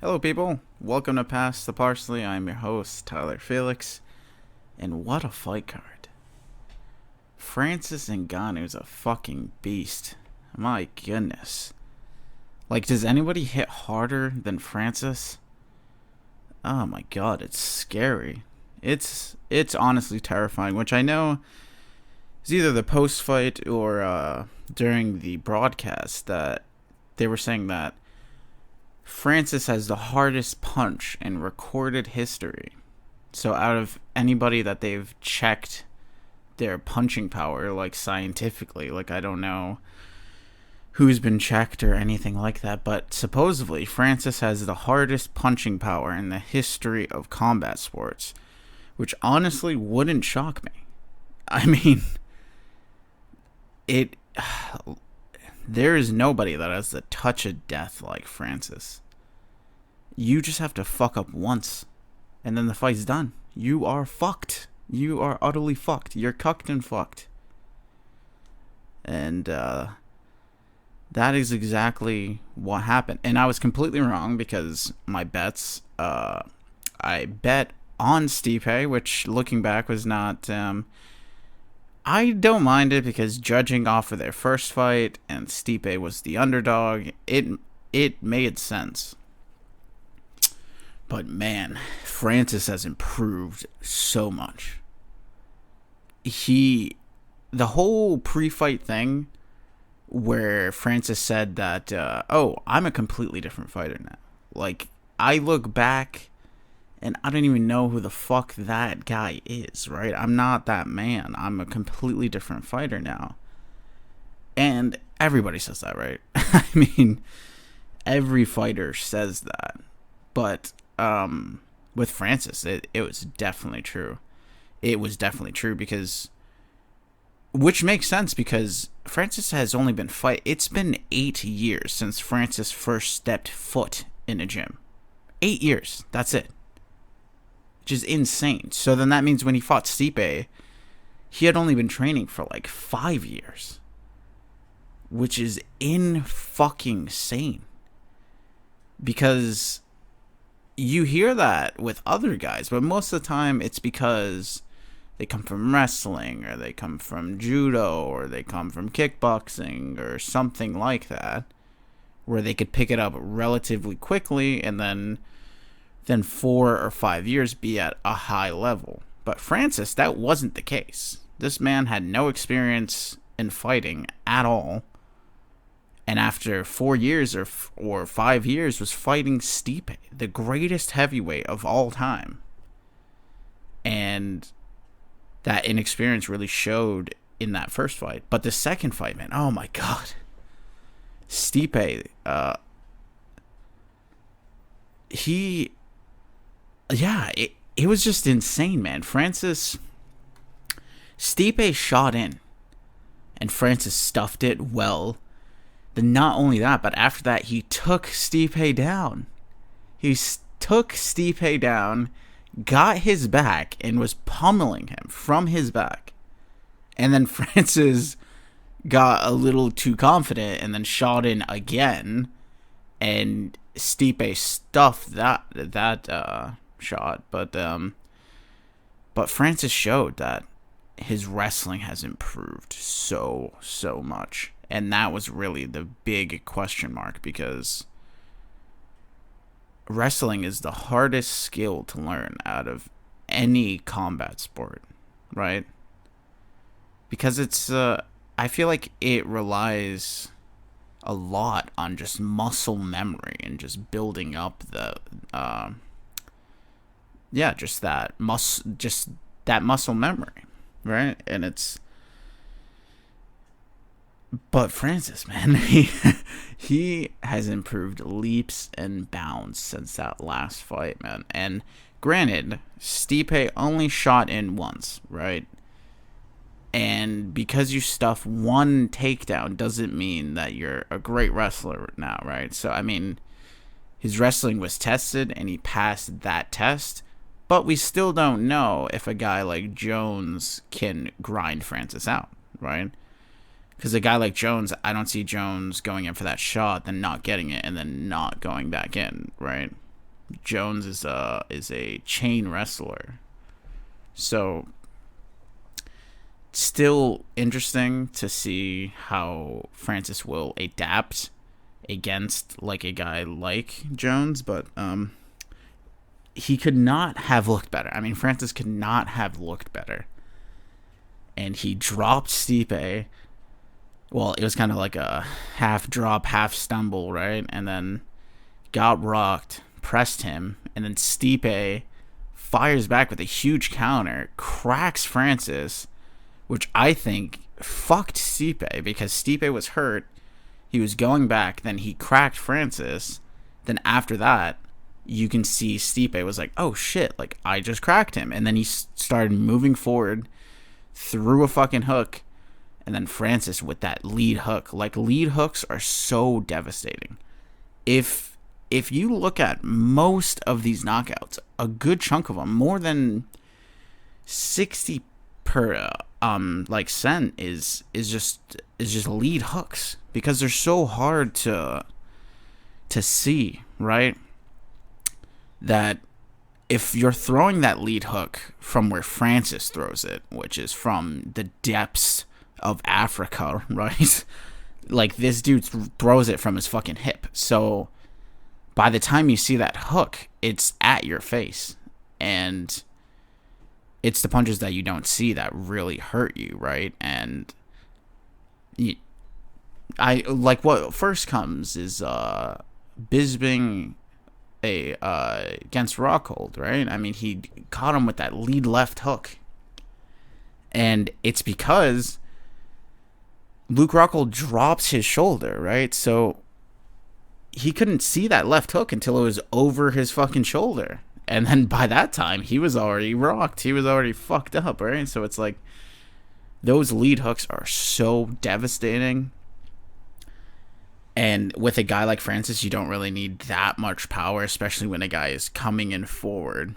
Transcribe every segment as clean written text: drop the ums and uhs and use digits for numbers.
Hello, people. Welcome to Pass the Parsley. I'm your host, Tyler Felix. And what a fight card. Francis Ngannou's a fucking beast. My goodness. Like, does anybody hit harder than Francis? Oh my god, it's scary. It's honestly terrifying, which I know is either the post fight or during the broadcast that they were saying that Francis has the hardest punch in recorded history. So out of anybody that they've checked their punching power, like scientifically, like I don't know who's been checked or anything like that, but supposedly Francis has the hardest punching power in the history of combat sports, which honestly wouldn't shock me. I mean, it there is nobody that has the touch of death like Francis. You just have to fuck up once, and then the fight's done. You are fucked. You are utterly fucked. You're cucked and fucked. And that is exactly what happened. And I was completely wrong because my bets, I bet on Stipe, which looking back was not. I don't mind it because judging off of their first fight and Stipe was the underdog, it made sense. But man, Francis has improved so much. The whole pre-fight thing where Francis said that, oh, I'm a completely different fighter now. Like, I look back and I don't even know who the fuck that guy is, right? I'm not that man. I'm a completely different fighter now. And everybody says that, right? I mean, every fighter says that. But with Francis, it was definitely true. It was definitely true because, which makes sense because Francis has only been it's been 8 years since Francis first stepped foot in a gym. 8 years. That's it. Which is insane. So then that means when he fought Stipe, he had only been training for like 5 years. Which is fucking insane. Because you hear that with other guys, but most of the time it's because they come from wrestling or they come from judo or they come from kickboxing or something like that, where they could pick it up relatively quickly and then 4 or 5 years be at a high level. But Francis, that wasn't the case. This man had no experience in fighting at all. And after 4 years or 5 years was fighting Stipe, the greatest heavyweight of all time. And that inexperience really showed in that first fight. But the second fight, man, oh my god. Stipe, it was just insane, man. Stipe shot in, and Francis stuffed it well. Then not only that, but after that, he took Stipe down. Took Stipe down, got his back, and was pummeling him from his back. And then Francis got a little too confident and then shot in again. And Stipe stuffed that shot. But Francis showed that his wrestling has improved so much. And that was really the big question mark because wrestling is the hardest skill to learn out of any combat sport, right? Because I feel like it relies a lot on just muscle memory and just building up just that muscle memory, right? And but Francis, man, he has improved leaps and bounds since that last fight, man. And granted, Stipe only shot in once, right? And because you stuff one takedown doesn't mean that you're a great wrestler now, right? So, I mean, his wrestling was tested and he passed that test. But we still don't know if a guy like Jones can grind Francis out, right? Because a guy like Jones, I don't see Jones going in for that shot, then not getting it, and then not going back in, right? Jones is a chain wrestler. So still interesting to see how Francis will adapt against like a guy like Jones, but he could not have looked better. I mean, Francis could not have looked better. And he dropped Stipe. Well, it was kind of like a half drop, half stumble, right? And then got rocked, pressed him, and then Stipe fires back with a huge counter, cracks Francis, which I think fucked Stipe because Stipe was hurt. He was going back, then he cracked Francis. Then after that, you can see Stipe was like, oh shit, like I just cracked him. And then he started moving forward, threw a fucking hook, and then Francis with that lead hook. Like, lead hooks are so devastating. If you look at most of these knockouts, a good chunk of them, more than 60 per like cent is just lead hooks because they're so hard to see, right? That if you're throwing that lead hook from where Francis throws it, which is from the depths of Africa, right? Like, this dude throws it from his fucking hip. So by the time you see that hook, it's at your face. And it's the punches that you don't see that really hurt you, right? And I like what first comes is Bisping against Rockhold, right? I mean, he caught him with that lead left hook. And it's because Luke Rockhold drops his shoulder, right? So he couldn't see that left hook until it was over his fucking shoulder. And then by that time, he was already rocked. He was already fucked up, right? So it's like, those lead hooks are so devastating. And with a guy like Francis, you don't really need that much power, especially when a guy is coming in forward.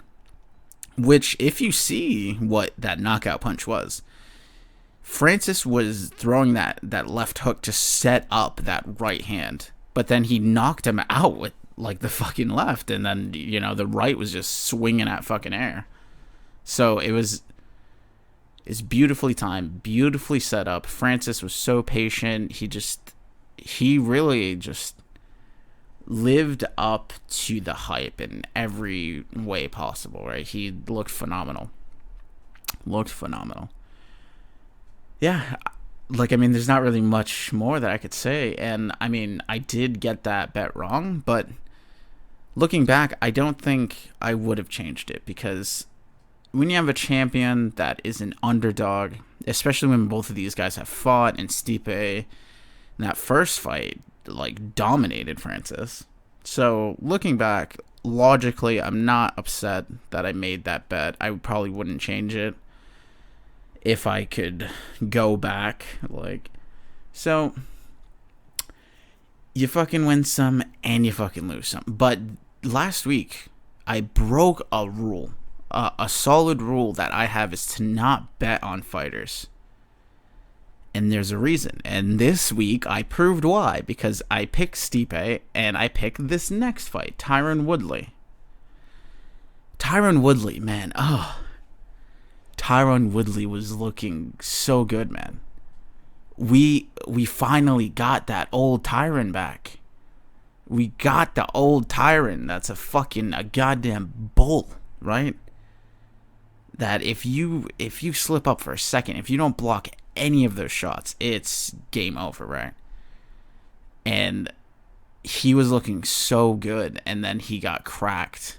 Which, if you see what that knockout punch was, Francis was throwing that left hook to set up that right hand. But then he knocked him out with, like, the fucking left. And then, you know, the right was just swinging at fucking air. So it's beautifully timed, beautifully set up. Francis was so patient. He really just lived up to the hype in every way possible, right? He looked phenomenal. Yeah, like, I mean, there's not really much more that I could say. And, I mean, I did get that bet wrong, but looking back, I don't think I would have changed it because when you have a champion that is an underdog, especially when both of these guys have fought, and Stipe in that first fight, like, dominated Francis. So, looking back, logically, I'm not upset that I made that bet. I probably wouldn't change it if I could go back. Like, so you fucking win some and you fucking lose some. But last week, I broke a rule. A solid rule that I have is to not bet on fighters. And there's a reason. And this week, I proved why. Because I picked Stipe, and I picked this next fight, Tyron Woodley. Tyron Woodley, man. Tyron Woodley was looking so good, man. We finally got that old Tyron back. We got the old Tyron that's a goddamn bull, right? That if you slip up for a second, if you don't block any of those shots, it's game over, right? And he was looking so good, and then he got cracked.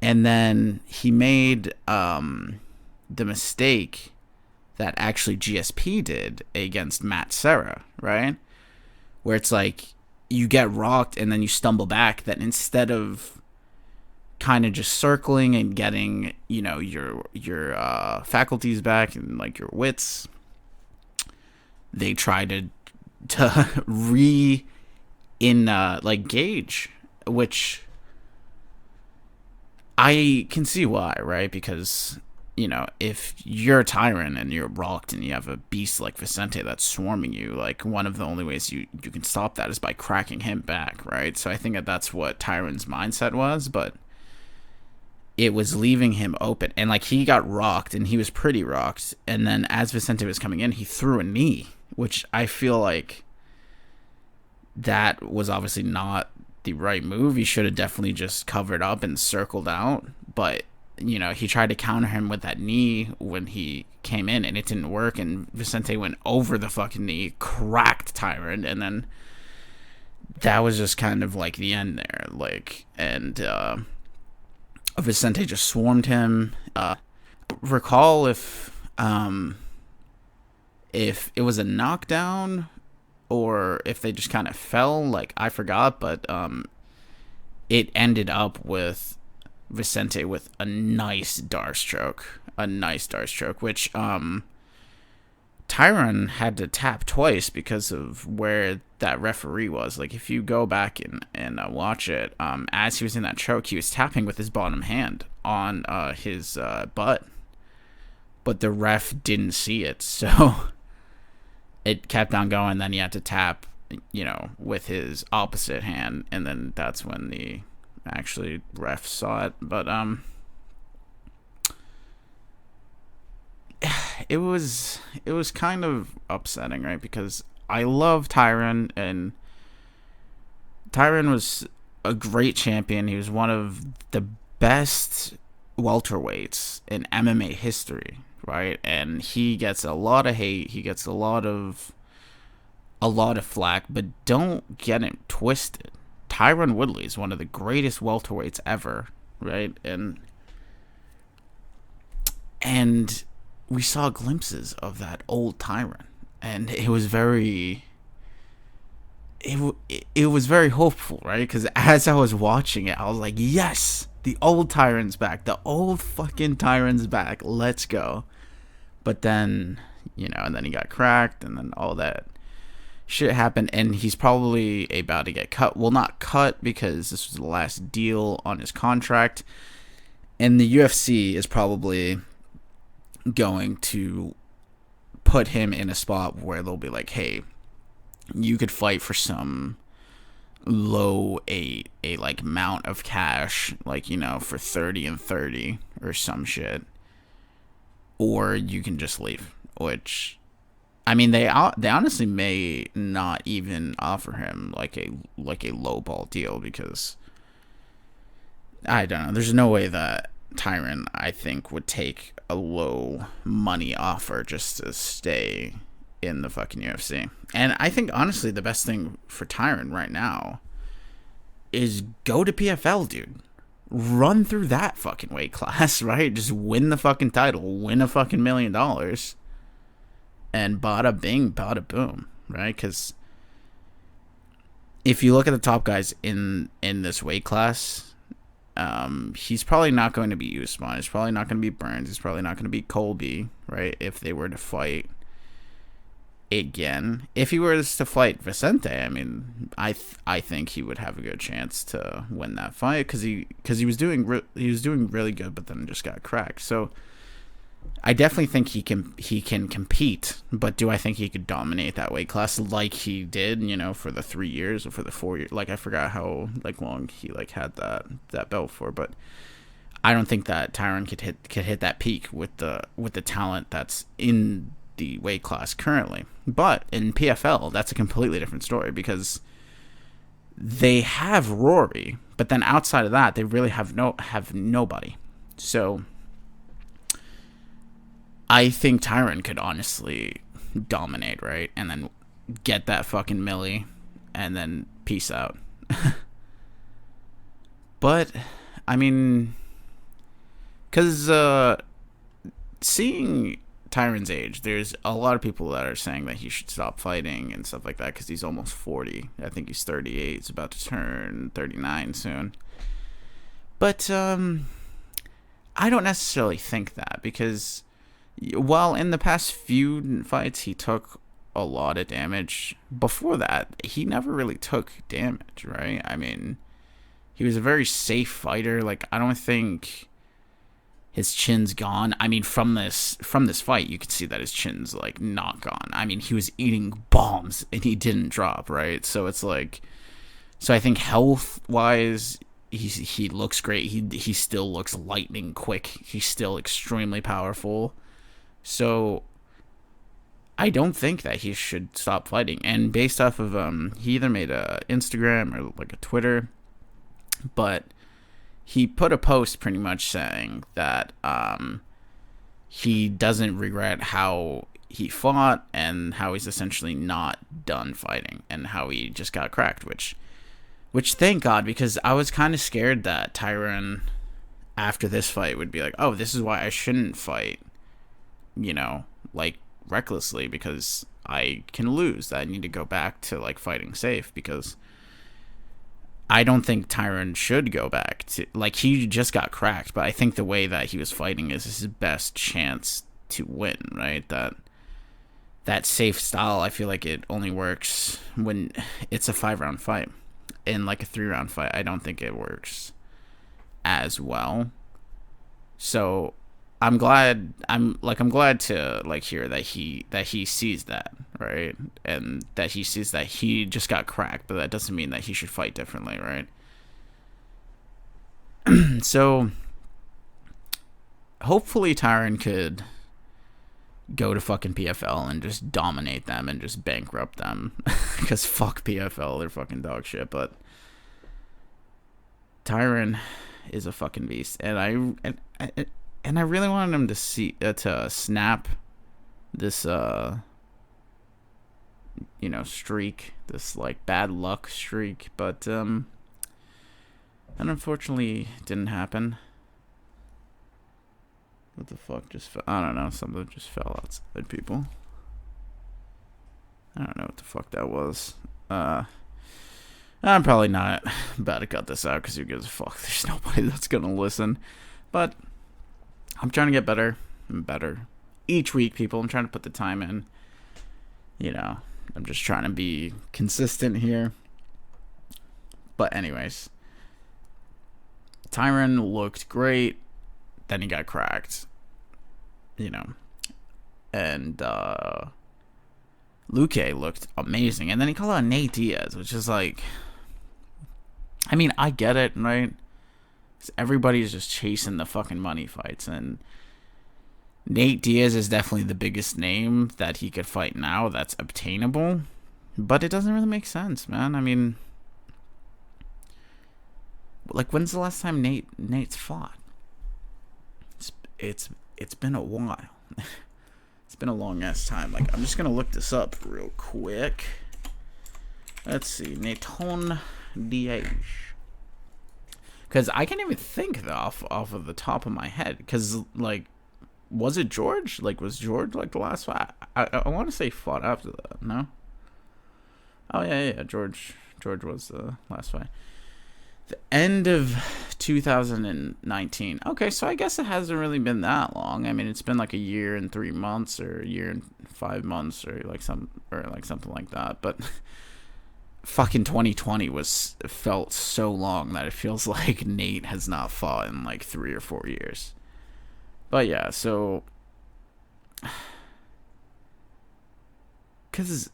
And then he made the mistake that actually GSP did against Matt Serra, right? Where it's like, you get rocked and then you stumble back, that instead of kind of just circling and getting, you know, your faculties back and, like, your wits, they try to gauge, which I can see why, right? Because if you're a Tyrant and you're rocked and you have a beast like Vicente that's swarming you, like, one of the only ways you can stop that is by cracking him back, right? So I think that's what Tyrant's mindset was, but it was leaving him open. And, like, he got rocked, and he was pretty rocked. And then as Vicente was coming in, he threw a knee, which I feel like that was obviously not the right move. He should have definitely just covered up and circled out. But, he tried to counter him with that knee when he came in, and it didn't work. And Vicente went over the fucking knee, cracked Tyrant, and then that was just kind of like the end there. Like, and Vicente just swarmed him. Recall if it was a knockdown or if they just kind of fell. Like, I forgot, but it ended up with Vicente with a nice dart stroke, which Tyron had to tap twice because of where that referee was. Like, if you go back and watch it, as he was in that choke, he was tapping with his bottom hand on his butt, but the ref didn't see it, so it kept on going. Then he had to tap, with his opposite hand, and then that's when the actually ref saw it. But it was kind of upsetting, right? Because I love Tyron, and Tyron was a great champion. He was one of the best welterweights in MMA history, right? And he gets a lot of hate. He gets a lot of flack, but don't get it twisted. Tyron Woodley is one of the greatest welterweights ever, right? And we saw glimpses of that old Tyron, and it was very hopeful, right? Because as I was watching it, I was like, yes, the old Tyron's back, the old fucking Tyron's back, let's go. But then, and then he got cracked, and then all that shit happened, and he's probably about to get cut. Well, not cut, because this was the last deal on his contract, and the UFC is probably going to put him in a spot where they'll be like, hey, you could fight for some low like amount of cash, like, for 30 and 30 or some shit, or you can just leave. Which, I mean, they honestly may not even offer him like a low ball deal, because I don't know. There's no way that Tyron, I think, would take a low money offer just to stay in the fucking UFC. And I think, honestly, the best thing for Tyron right now is go to PFL, dude. Run through that fucking weight class, right? Just win the fucking title, win a fucking $1 million, and bada bing, bada boom, right? Because if you look at the top guys in this weight class, he's probably not going to be Usman. He's probably not going to be Burns. He's probably not going to be Colby, right? If they were to fight again, if he were to fight Vicente, I mean, I think he would have a good chance to win that fight, because he was doing really good, but then just got cracked. So I definitely think he can compete, but do I think he could dominate that weight class like he did, for the 3 years or for the 4 years? Like, I forgot how long he had that belt for, but I don't think that Tyron could hit that peak with the talent that's in the weight class currently. But in PFL, that's a completely different story, because they have Rory, but then outside of that, they really have nobody. So I think Tyron could honestly dominate, right? And then get that fucking milli, and then peace out. But, I mean, because seeing Tyron's age, there's a lot of people that are saying that he should stop fighting and stuff like that, because he's almost 40. I think he's 38. He's about to turn 39 soon. But I don't necessarily think that, because while in the past few fights he took a lot of damage, before that he never really took damage, right? I mean, he was a very safe fighter. Like, I don't think his chin's gone. I mean, from this fight, you could see that his chin's like not gone. I mean, he was eating bombs and he didn't drop, right? So it's like, so I think health wise, he looks great. He still looks lightning quick. He's still extremely powerful. So I don't think that he should stop fighting. And based off of he either made a Instagram or like a Twitter, but he put a post pretty much saying that he doesn't regret how he fought and how he's essentially not done fighting and how he just got cracked, which thank God, because I was kind of scared that Tyron after this fight would be like, oh, this is why I shouldn't fight, like recklessly, because I can lose. I need to go back to like fighting safe, because I don't think Tyron should go back to, like, he just got cracked, but I think the way that he was fighting is his best chance to win, right? That safe style, I feel like it only works when it's a 5-round fight. In like a 3-round fight, I don't think it works as well. So I'm glad to like hear that he sees that, right? And that he sees that he just got cracked, but that doesn't mean that he should fight differently, right? So hopefully Tyron could go to fucking PFL and just dominate them and just bankrupt them, because fuck PFL, they're fucking dog shit. But Tyron is a fucking beast, and I really wanted him to snap this streak, this like bad luck streak, but that unfortunately didn't happen. What the fuck just fell? I don't know, something just fell outside, people. I don't know what the fuck that was. I'm probably not about to cut this out, because who gives a fuck? There's nobody that's gonna listen. But I'm trying to get better and better each week, people. I'm trying to put the time in. I'm just trying to be consistent here. But anyways, Tyron looked great. Then he got cracked. And Luque looked amazing. And then he called out Nate Diaz, which is like, I mean, I get it, right? Everybody's just chasing the fucking money fights, and Nate Diaz is definitely the biggest name that he could fight now that's obtainable, but it doesn't really make sense, man. I mean, like, when's the last time Nate's fought? It's been a while. It's been a long ass time. Like, I'm just gonna look this up real quick. Let's see, Nathan Diaz. Because I can't even think off of the top of my head. Because, like, was it George? Like, was George, like, the last fight? I want to say fought after that, no? Oh, yeah, George was the last fight. The end of 2019. Okay, so I guess it hasn't really been that long. I mean, it's been like a year and 3 months, or a year and 5 months, or something like that. But fucking 2020 felt so long that it feels like Nate has not fought in like 3 or 4 years. But yeah, so because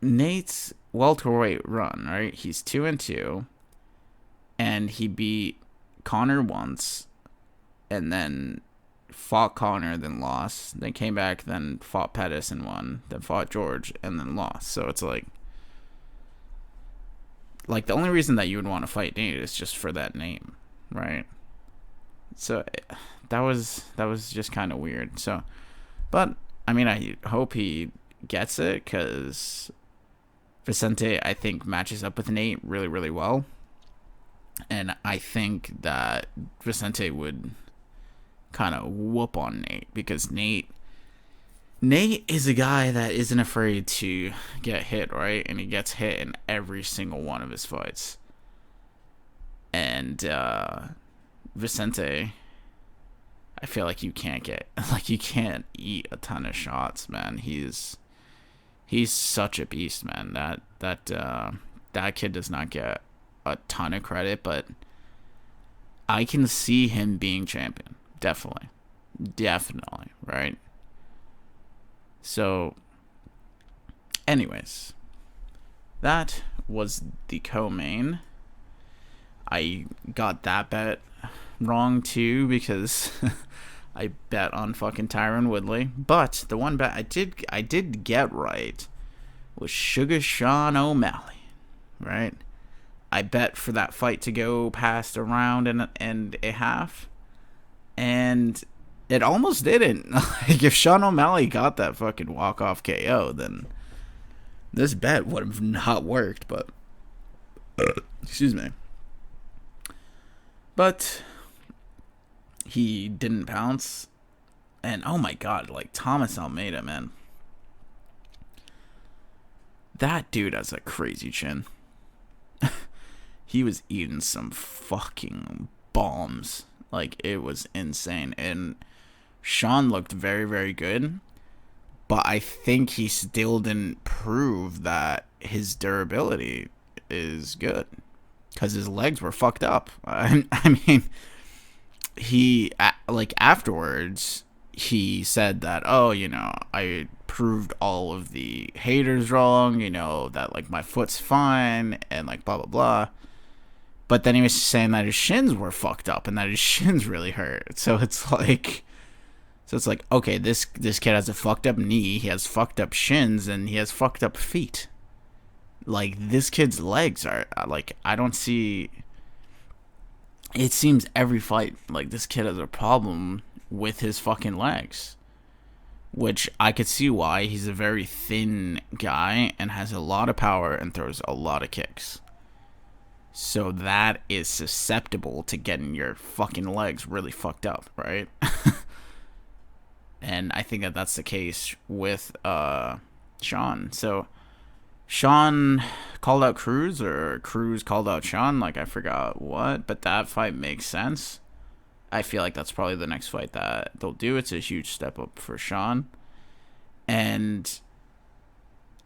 Nate's welterweight run, right? He's 2-2, and he beat Connor once, and then fought Connor, then lost, then came back, then fought Pettis and won, then fought George, and then lost. So it's like the only reason that you would want to fight Nate is just for that name, right? So that was just kind of weird. So, but I mean, I hope he gets it, because Vicente, I think, matches up with Nate really, really well. And I think that Vicente would kind of whoop on Nate, because Nate is a guy that isn't afraid to get hit, right? And he gets hit in every single one of his fights. And Vicente, I feel like you can't eat a ton of shots, man. He's such a beast, man. That kid does not get a ton of credit, but I can see him being champion. Definitely. Definitely, right? So, anyways, that was the co-main. I got that bet wrong too because I bet on fucking Tyron Woodley. But the one bet I did get right was Sugar Sean O'Malley, right? I bet for that fight to go past a round and a half, and it almost didn't. Like, if Sean O'Malley got that fucking walk-off KO, then this bet would have not worked, but excuse me. But he didn't bounce, and oh my god, like, Thomas Almeida, man. That dude has a crazy chin. He was eating some fucking bombs. Like, it was insane. And Sean looked very, very good. But I think he still didn't prove that his durability is good. Because his legs were fucked up. I mean, he, like, afterwards, he said that, oh, you know, I proved all of the haters wrong, you know, that, like, my foot's fine, and, like, blah, blah, blah. But then he was saying that his shins were fucked up and that his shins really hurt. So it's like, okay, this kid has a fucked up knee, he has fucked up shins, and he has fucked up feet. Like, this kid's legs are, like, I don't see. It seems every fight, like, this kid has a problem with his fucking legs. Which I could see why. He's a very thin guy and has a lot of power and throws a lot of kicks. So that is susceptible to getting your fucking legs really fucked up, right? And I think that that's the case with Sean. So Sean called out Cruz, or Cruz called out Sean, like, I forgot what, but that fight makes sense. I feel like that's probably the next fight that they'll do. It's a huge step up for Sean. And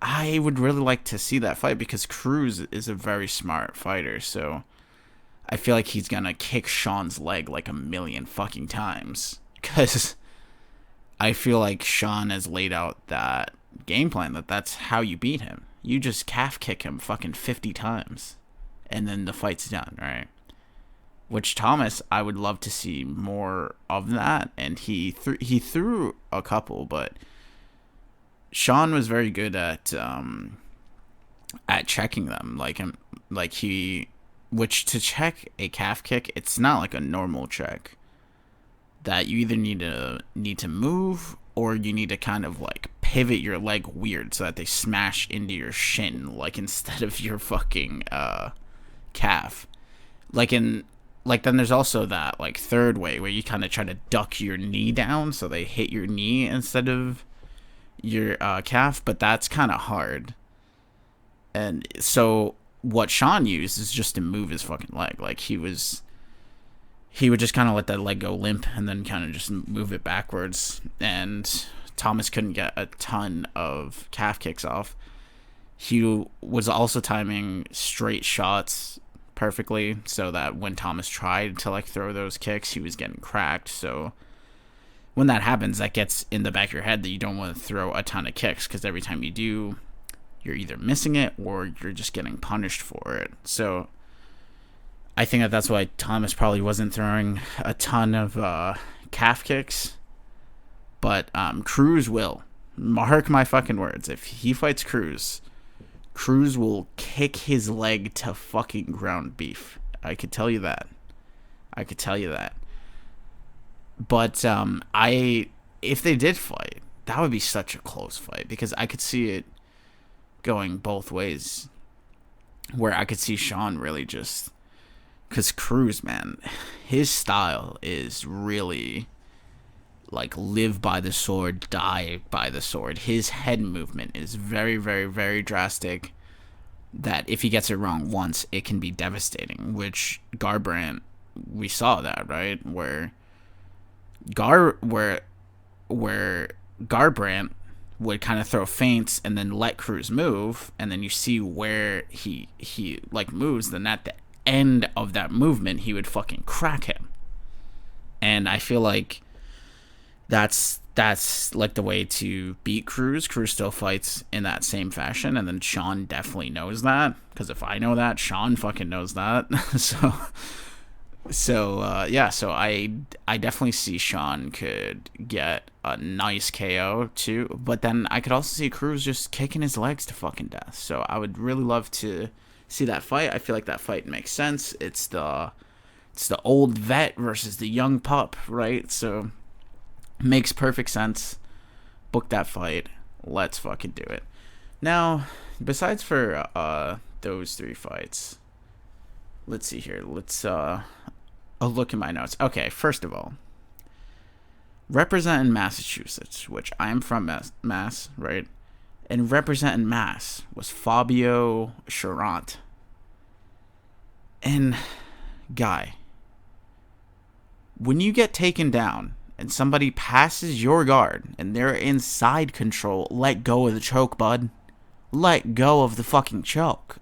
I would really like to see that fight because Cruz is a very smart fighter. So I feel like he's going to kick Sean's leg like a million fucking times. Because I feel like Sean has laid out that game plan, that's how you beat him. You just calf kick him fucking 50 times. And then the fight's done, right? Which Thomas, I would love to see more of that, and he threw a couple, but Sean was very good at checking them. Which to check a calf kick, it's not like a normal check. That you either need to move, or you need to kind of like pivot your leg weird so that they smash into your shin, like, instead of your fucking calf. Then there's also that, like, third way where you kind of try to duck your knee down so they hit your knee instead of your calf, but that's kind of hard. And so what Sean used is just to move his fucking leg. Like, he would just kind of let that leg go limp and then kind of just move it backwards. And Thomas couldn't get a ton of calf kicks off. He was also timing straight shots perfectly, so that when Thomas tried to, like, throw those kicks, he was getting cracked. So when that happens, that gets in the back of your head that you don't want to throw a ton of kicks, because every time you do, you're either missing it or you're just getting punished for it. So I think that's why Thomas probably wasn't throwing a ton of calf kicks. But Cruz will. Mark my fucking words. If he fights Cruz will kick his leg to fucking ground beef. I could tell you that. But if they did fight, that would be such a close fight, because I could see it going both ways. Where I could see Sean really just, because Cruz, man, his style is really like live by the sword, die by the sword. His head movement is very, very, very drastic, that if he gets it wrong once, it can be devastating, which Garbrandt, we saw that, right? Where Garbrandt would kind of throw feints and then let Cruz move, and then you see where he like moves, then at the end of that movement, he would fucking crack him. And And I feel like that's like the way to beat Cruz. Cruz still fights in that same fashion, and then Sean definitely knows that, because if I know that, Sean fucking knows that. So I definitely see Sean could get a nice KO too, but then I could also see Cruz just kicking his legs to fucking death. So I would really love to see that fight. I feel like that fight makes sense. It's the old vet versus the young pup, right? So makes perfect sense. Book that fight. Let's fucking do it. Now, besides for those three fights, let's see here. Let's I'll look at my notes. Okay, first of all, representing Massachusetts, which I'm from Mass, right? And representing Mass was Fabio Charant. And guy, when you get taken down and somebody passes your guard and they're in side control, let go of the choke, bud. Let go of the fucking choke.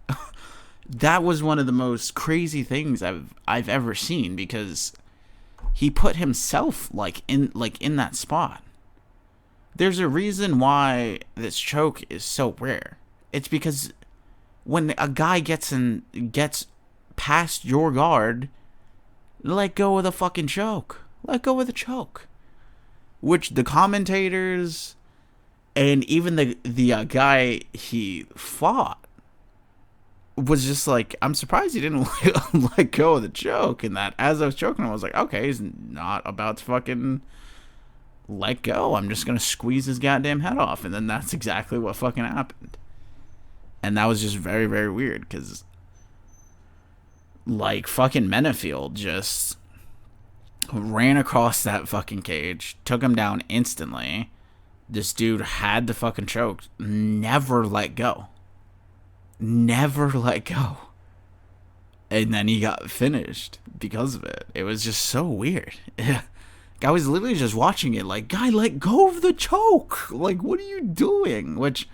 That was one of the most crazy things I've ever seen, because he put himself in that spot. There's a reason why this choke is so rare. It's because when a guy gets past your guard, let go of the fucking choke. Let go of the choke. Which the commentators and even the guy he fought was just like, I'm surprised he didn't let go of the choke. And that as I was choking, I was like, okay, he's not about to fucking let go. I'm just going to squeeze his goddamn head off. And then that's exactly what fucking happened. And that was just very, very weird, because like fucking Menefield just ran across that fucking cage, took him down instantly. This dude had the fucking choke, never let go. Never let go. And then he got finished because of it. It was just so weird. I was literally just watching it like, guy, let go of the choke. Like, what are you doing? Which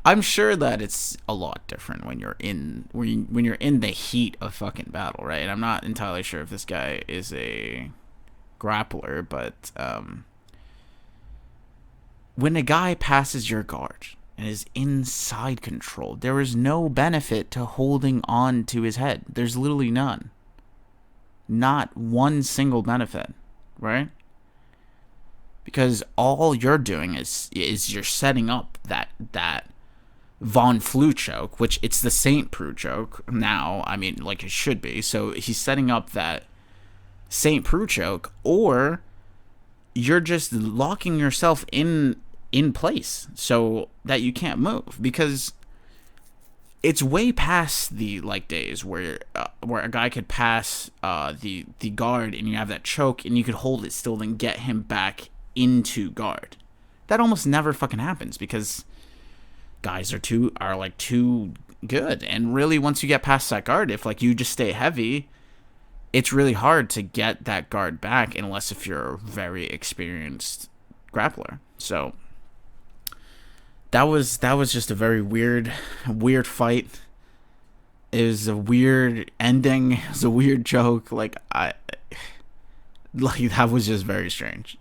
I'm sure that it's a lot different when you're in the heat of fucking battle, right? And I'm not entirely sure if this guy is a grappler, but when a guy passes your guard and is inside control, there is no benefit to holding on to his head. There's literally none. Not one single benefit, right? Because all you're doing is you're setting up that Von Flue choke, which it's the Saint Preux choke now. I mean, like it should be. So he's setting up that Saint Preux choke, or you're just locking yourself in place so that you can't move, because it's way past the like days where a guy could pass the guard and you have that choke and you could hold it still, then get him back into guard. That almost never fucking happens, because guys are too good. And really, once you get past that guard, if like you just stay heavy, it's really hard to get that guard back, unless if you're a very experienced grappler. So that was just a very weird fight. It was a weird ending. It was a weird joke. That was just very strange.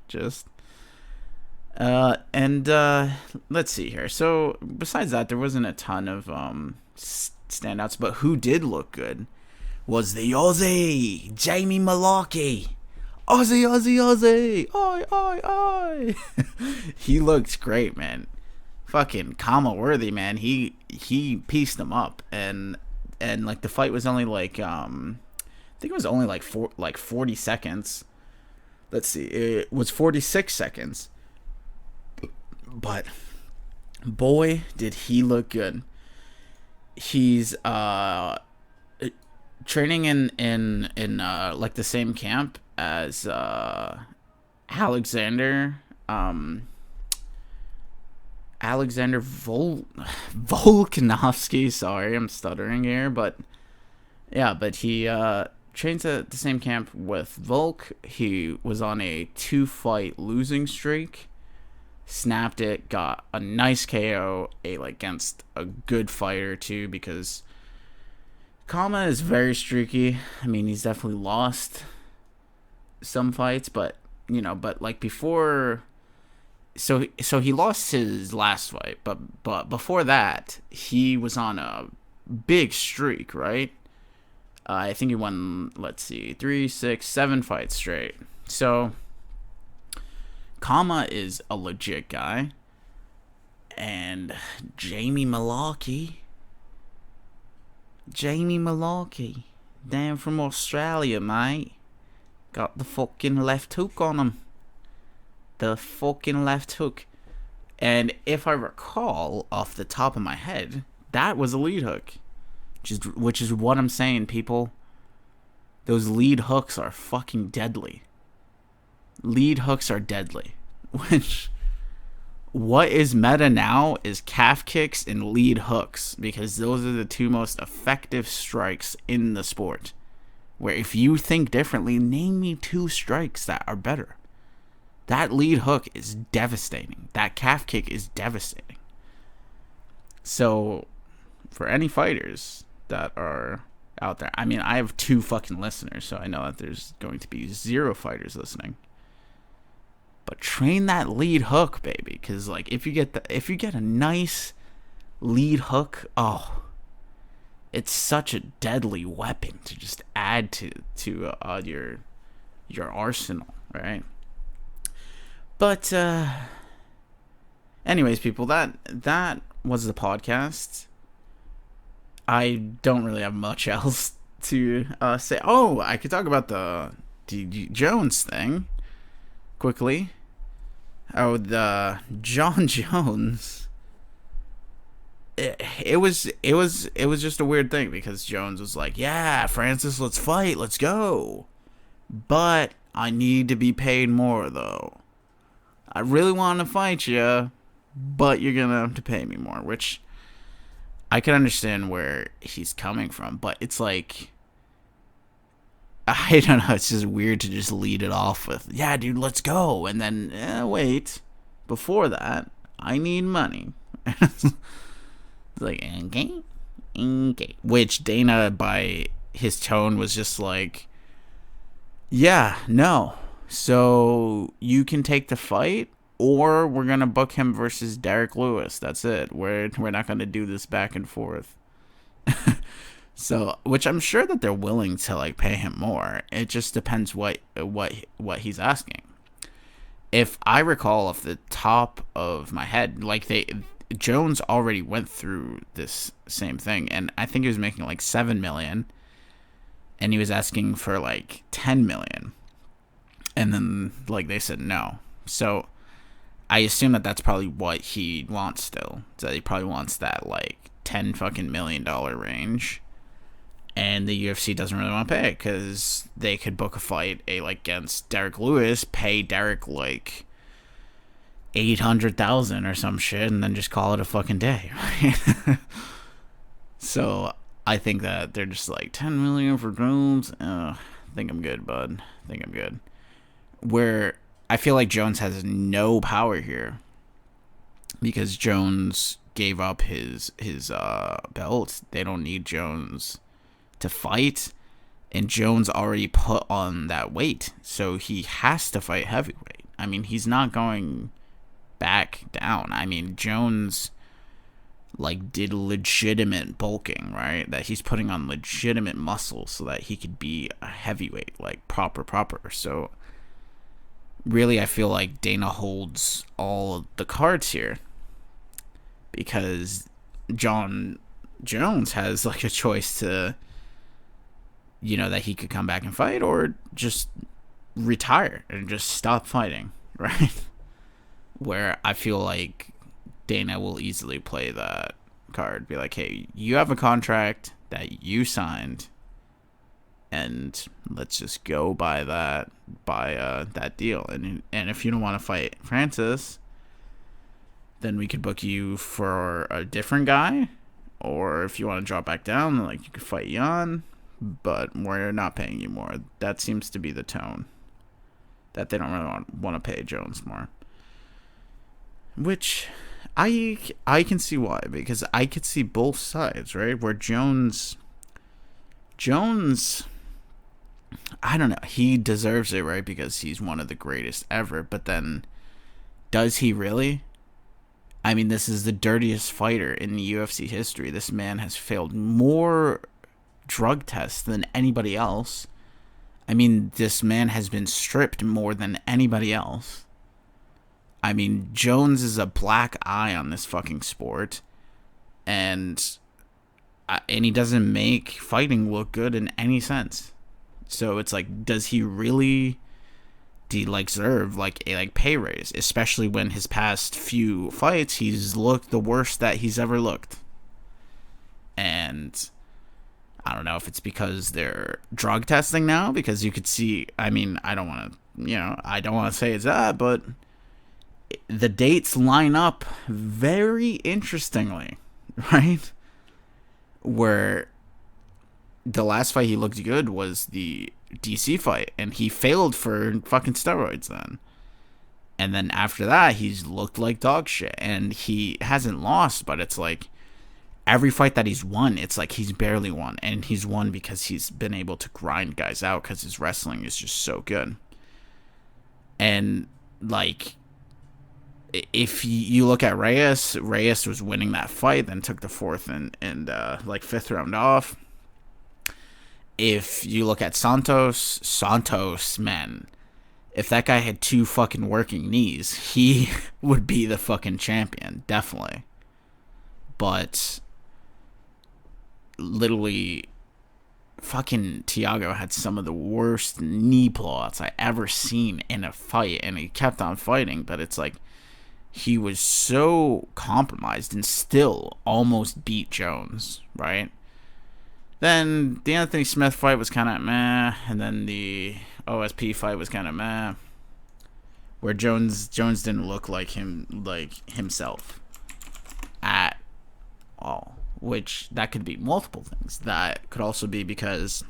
Let's see here. So besides that, there wasn't a ton of standouts, but who did look good was the Aussie, Jamie Mullarkey. Aussie, oi. He looked great, man. Fucking Kama worthy, man. He pieced him up, and like the fight was only like I think it was only like 40 seconds. Let's see, it was 46 seconds. But boy, did he look good. He's training in like the same camp as Alexander Volkanovski. Sorry, I'm stuttering here, but yeah, but he trains at the same camp with Volk. He was on a 2-fight losing streak. Snapped it, got a nice KO against a good fighter too, because Kama is very streaky. I mean, he's definitely lost some fights, but like before. So he lost his last fight, but before that, he was on a big streak, right? I think he won, let's see, 3, 6, 7 fights straight. So Kama is a legit guy, and Jamie Malarkey, damn, from Australia, mate, got the fucking left hook on him. The fucking left hook. And if I recall off the top of my head, that was a lead hook. Which is what I'm saying, people. Those lead hooks are fucking deadly. Lead hooks are deadly. Which, what is meta now is calf kicks and lead hooks, because those are the two most effective strikes in the sport. Where if you think differently, name me 2 strikes that are better. That lead hook is devastating. That calf kick is devastating. So, for any fighters that are out there, I mean, I have 2 fucking listeners, so I know that there's going to be 0 fighters listening. But train that lead hook, baby, because like if you get a nice lead hook, oh, it's such a deadly weapon to just add to your arsenal, right? But anyways, people, that was the podcast. I don't really have much else to say. Oh, I could talk about the Jones thing quickly. Oh, the John Jones. It was just a weird thing, because Jones was like, "Yeah, Francis, let's fight, let's go, but I need to be paid more though. I really want to fight you, but you're gonna have to pay me more," which I can understand where he's coming from, but it's like, I don't know, it's just weird to just lead it off with, "Yeah, dude, let's go," and then, wait, before that, I need money. It's like, okay. Which Dana, by his tone, was just like, "Yeah, no. So you can take the fight, or we're gonna book him versus Derek Lewis. That's it. We're not gonna do this back and forth." So, which I'm sure that they're willing to like pay him more. It just depends what he's asking. If I recall off the top of my head, like Jones already went through this same thing, and I think he was making like $7 million, and he was asking for like $10 million. And then, like, they said no. So, I assume that that's probably what he wants still. So, he probably wants that, like, $10 fucking million range. And the UFC doesn't really want to pay it, because they could book a fight, against Derek Lewis, pay Derek, like, $800,000 or some shit, and then just call it a fucking day, right? So, I think that they're just like, $10 million for Jones? I think I'm good, bud. I think I'm good. Where I feel like Jones has no power here, because Jones gave up his belt. They don't need Jones to fight, and Jones already put on that weight, so he has to fight heavyweight. I mean, he's not going back down. I mean, Jones like did legitimate bulking, right? That he's putting on legitimate muscle so that he could be a heavyweight, like proper. So really, I feel like Dana holds all of the cards here, because John Jones has like a choice to, that he could come back and fight, or just retire and just stop fighting, right? Where I feel like Dana will easily play that card, be like, "Hey, you have a contract that you signed, and let's just go by that deal. And if you don't want to fight Francis, then we could book you for a different guy, or if you want to drop back down, like, you could fight Jan, but we're not paying you more." That seems to be the tone, that they don't really want to pay Jones more. Which I can see why, because I could see both sides, right? Where Jones, I don't know. He deserves it, right? Because he's one of the greatest ever. But then, does he really? I mean, this is the dirtiest fighter in the UFC history. This man has failed more drug tests than anybody else. I mean, this man has been stripped more than anybody else. I mean, Jones is a black eye on this fucking sport, and he doesn't make fighting look good in any sense. So it's like, does he really deserve like a pay raise? Especially when his past few fights, he's looked the worst that he's ever looked. And I don't know if it's because they're drug testing now, because you could see. I mean, I don't want to say it's that, but the dates line up very interestingly, right? Where the last fight he looked good was the DC fight, and he failed for fucking steroids then. And then after that, he's looked like dog shit, and he hasn't lost, but it's like every fight that he's won, it's like he's barely won, and he's won because he's been able to grind guys out because his wrestling is just so good. And like, if you look at Reyes was winning that fight, then took the fourth and fifth round off. If you look at Santos, man, if that guy had 2 fucking working knees, he would be the fucking champion, definitely. But literally, fucking Thiago had some of the worst knee blowouts I ever seen in a fight, and he kept on fighting, but it's like, he was so compromised and still almost beat Jones, right? Then the Anthony Smith fight was kind of meh, and then the OSP fight was kind of meh, where Jones didn't look like himself at all. Which that could be multiple things. That could also be because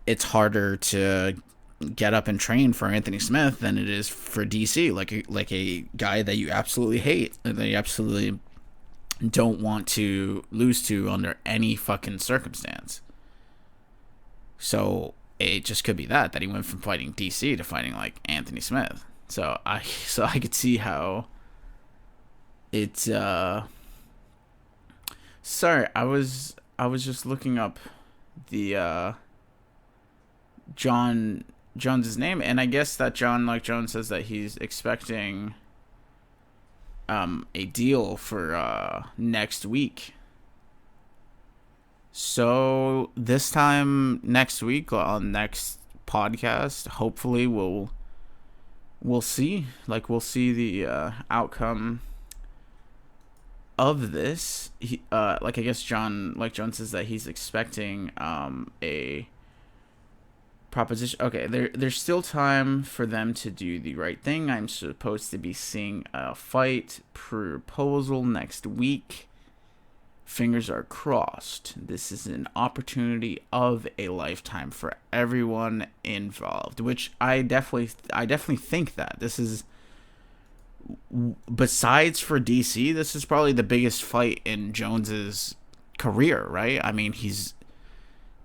it's harder to get up and train for Anthony Smith than it is for DC, like a guy that you absolutely hate and that you absolutely don't want to lose to under any fucking circumstance. So it just could be that he went from fighting DC to fighting like Anthony Smith. So I could see how it's sorry, I was just looking up the Jones's name, and I guess that John says that he's expecting a deal for next week. So this time next week on next podcast, hopefully we'll see the outcome of this. I guess John says that he's expecting a proposition. Okay, there's still time for them to do the right thing. I'm supposed to be seeing a fight proposal next week. Fingers are crossed. This is an opportunity of a lifetime for everyone involved, which I definitely think that this is, besides for DC, this is probably the biggest fight in Jones's career, right? I mean,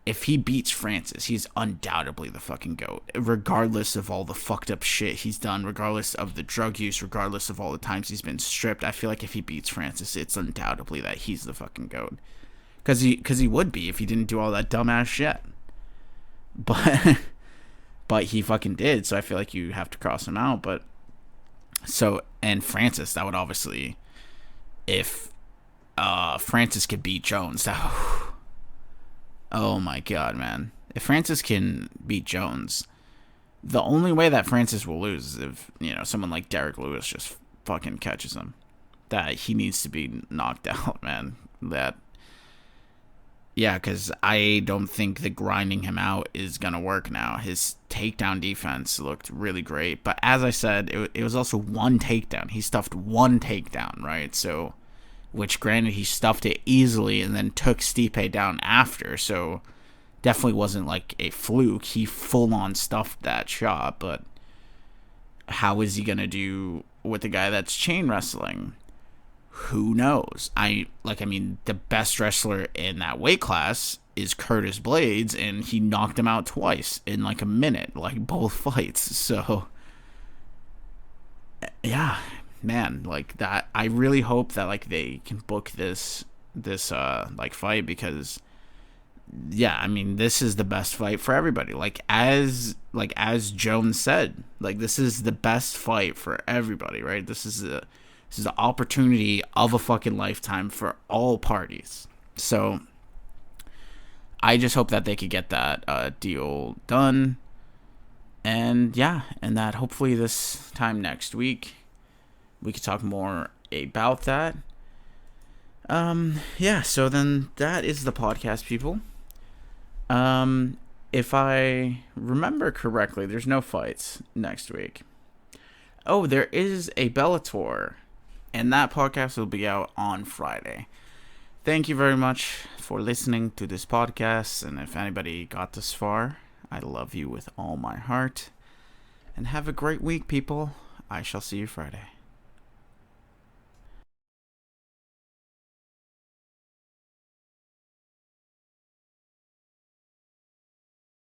if he beats Francis, he's undoubtedly the fucking GOAT, regardless of all the fucked up shit he's done, regardless of the drug use, regardless of all the times he's been stripped. I feel like if he beats Francis, it's undoubtedly that he's the fucking GOAT. Because he would be if he didn't do all that dumbass shit. But he fucking did, so I feel like you have to cross him out. And Francis, that would obviously, if Francis could beat Jones, oh my god, man. If Francis can beat Jones, the only way that Francis will lose is if, someone like Derek Lewis just fucking catches him. That he needs to be knocked out, man. Because I don't think the grinding him out is going to work now. His takedown defense looked really great. But as I said, it was also one takedown. He stuffed one takedown, right? So, which granted, he stuffed it easily and then took Stipe down after. So, definitely wasn't like a fluke. He full-on stuffed that shot. But how is he going to do with a guy that's chain wrestling? Who knows? The best wrestler in that weight class is Curtis Blades, and he knocked him out twice in like a minute, like both fights. So yeah, man, like that. I really hope that like they can book this like fight, because yeah, I mean, this is the best fight for everybody. As Jones said, like this is the best fight for everybody, right? This is the opportunity of a fucking lifetime for all parties. So I just hope that they could get that deal done. And yeah, and that hopefully this time next week we could talk more about that. Yeah, so then that is the podcast, people. If I remember correctly, there's no fights next week. Oh, there is a Bellator, and that podcast will be out on Friday. Thank you very much for listening to this podcast, and if anybody got this far, I love you with all my heart. And have a great week, people. I shall see you Friday.